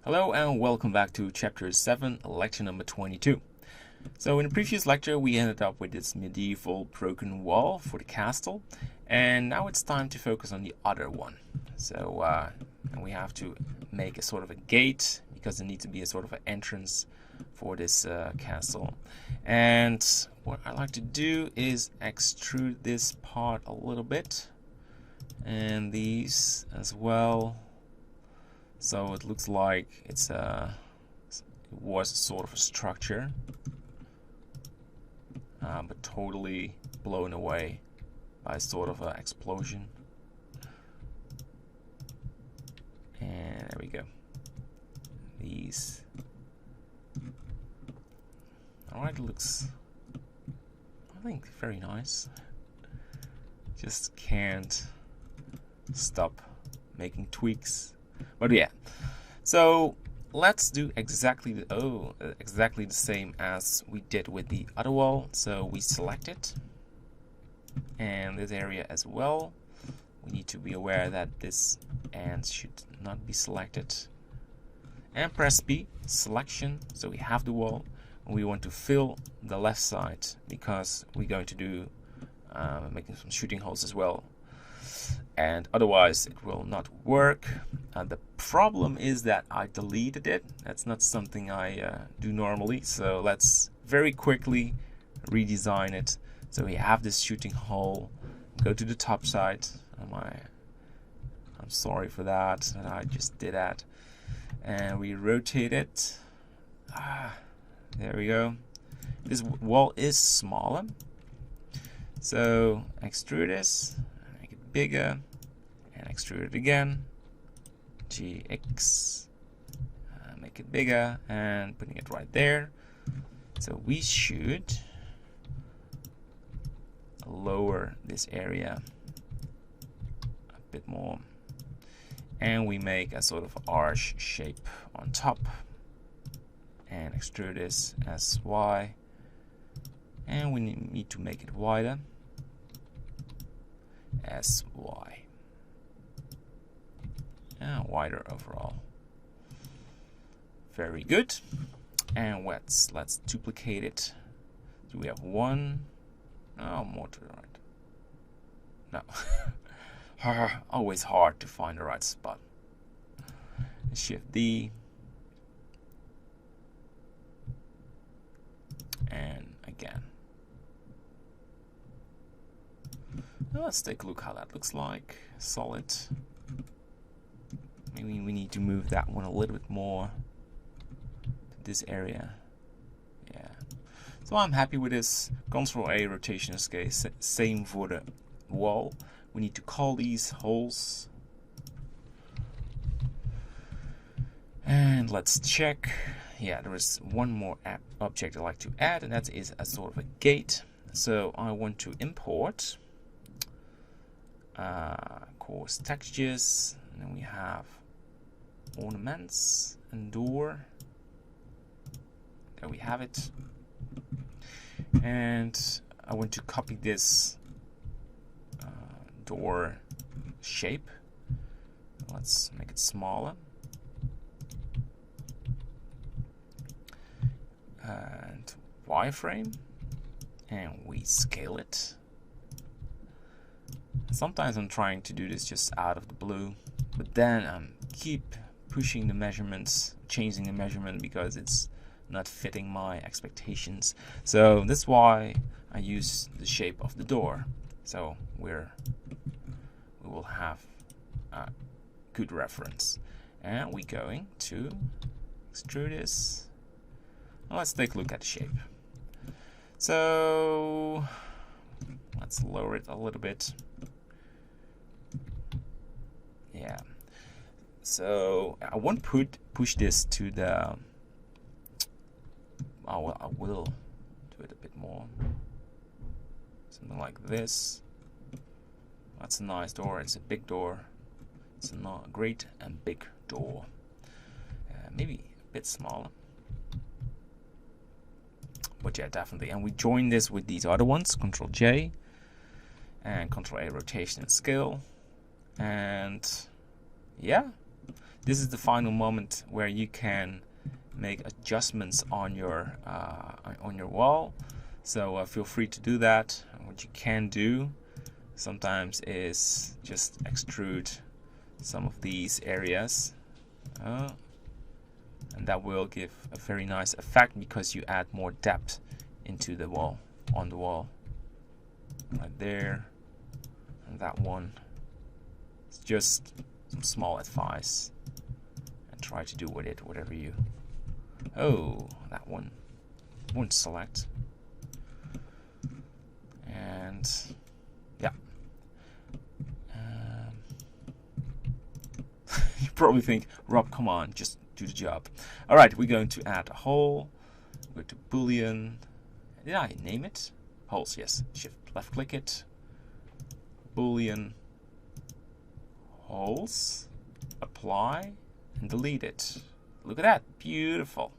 Hello and welcome back to Chapter 7, lecture number 22. So in the previous lecture we ended up with this medieval broken wall for the castle, and now it's time to focus on the other one. So and we have to make a sort of a gate, because there needs to be a sort of an entrance for this castle. And what I like to do is extrude this part a little bit, and these as well. So it looks like it was sort of a structure, but totally blown away by sort of an explosion. And there we go. These. Alright, looks, I think, very nice. Just can't stop making tweaks. But yeah, so let's do exactly the same as we did with the other wall. So we select it, and this area as well. We need to be aware that this end should not be selected. And press P, selection. So we have the wall, and we want to fill the left side because we're going to do making some shooting holes as well. And otherwise it will not work. The problem is that I deleted it. That's not something I do normally, so let's very quickly redesign it. So we have this shooting hole. Go to the top side. I'm sorry for that I just did that. And we rotate it. There we go. This wall is smaller, so extrude this, make it bigger, and extrude it again. GX, make it bigger, and putting it right there. So we should lower this area a bit more, and we make a sort of arch shape on top, and extrude this as Y, and we need to make it wider as Y. Wider overall. Very good. And let's duplicate it. Do we have one? Oh, more to the right. No. Always hard to find the right spot. Shift D. And again. Now let's take a look how that looks like. Solid. Maybe we need to move that one a little bit more to this area. Yeah. So I'm happy with this. Control A, rotation escape. Same for the wall. We need to call these holes. And let's check. Yeah, there is one more object I like to add, and that is a sort of a gate. So I want to import coarse textures, and then we have ornaments and door. There we have it. And I want to copy this door shape. Let's make it smaller. And wireframe, and we scale it. Sometimes I'm trying to do this just out of the blue, but then I'm keep pushing the measurements, changing the measurement because it's not fitting my expectations. So that's why I use the shape of the door. So we will have a good reference. And we're going to extrude this. Let's take a look at the shape. So let's lower it a little bit. Yeah. So I won't push this to the. I will do it a bit more. Something like this. That's a nice door. It's a big door. It's a great and big door. Maybe a bit smaller. But yeah, definitely. And we join this with these other ones. Control J and Control A, rotation and scale. And yeah, this is the final moment where you can make adjustments on your wall. So feel free to do that. What you can do sometimes is just extrude some of these areas, and that will give a very nice effect because you add more depth into the wall, on the wall, right there, and that one. It's just some small advice, and try to do with it whatever you. Oh, that one won't select, and yeah. You probably think, Rob, come on, just do the job. Alright, we're going to add a hole. Go to Boolean. Did I name it? Holes, yes. Shift left click it. Boolean holes. Apply and delete it. Look at that, beautiful.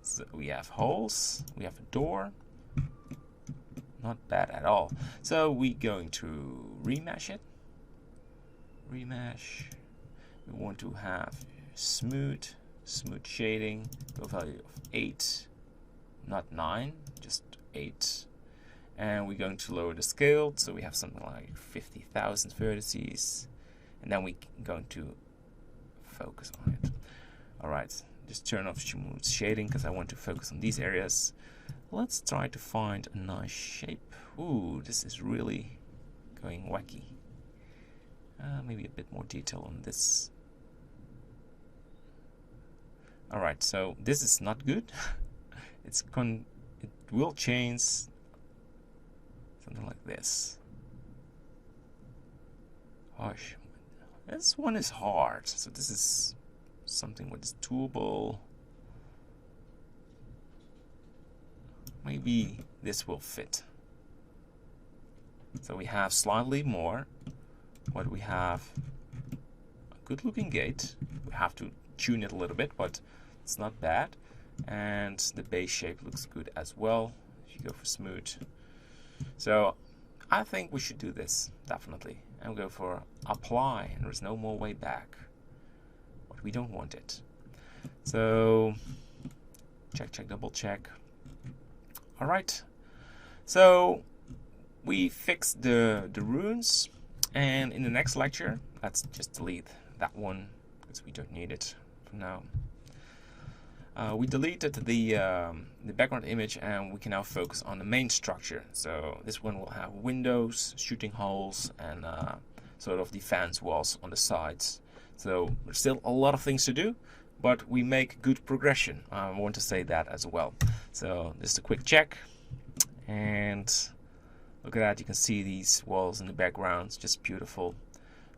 So we have holes, we have a door. Not bad at all. So we're going to remesh it. Remesh. We want to have smooth shading, go value of 8, not 9, just 8. And we're going to lower the scale, so we have something like 50,000 vertices, and then we're going to focus on it. Alright, just turn off smooth shading because I want to focus on these areas. Let's try to find a nice shape. Ooh, this is really going wacky. Maybe a bit more detail on this. Alright, so this is not good. It will change something like this. Gosh, this one is hard. So this is something with this toolbar. Maybe this will fit. So we have slightly more, but we have a good looking gate. We have to tune it a little bit, but it's not bad. And the base shape looks good as well if you go for smooth. So I think we should do this, definitely. And go for apply, and there's no more way back. But we don't want it. So check, double check. Alright. So we fixed the runes, and in the next lecture, let's just delete that one because we don't need it for now. We deleted the background image, and we can now focus on the main structure. So this one will have windows, shooting holes, and sort of defense walls on the sides. So there's still a lot of things to do, but we make good progression. I want to say that as well. So just a quick check, and look at that. You can see these walls in the background. It's just beautiful.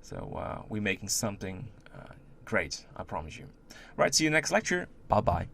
So we're making something great, I promise you. Right, see you next lecture. Bye bye.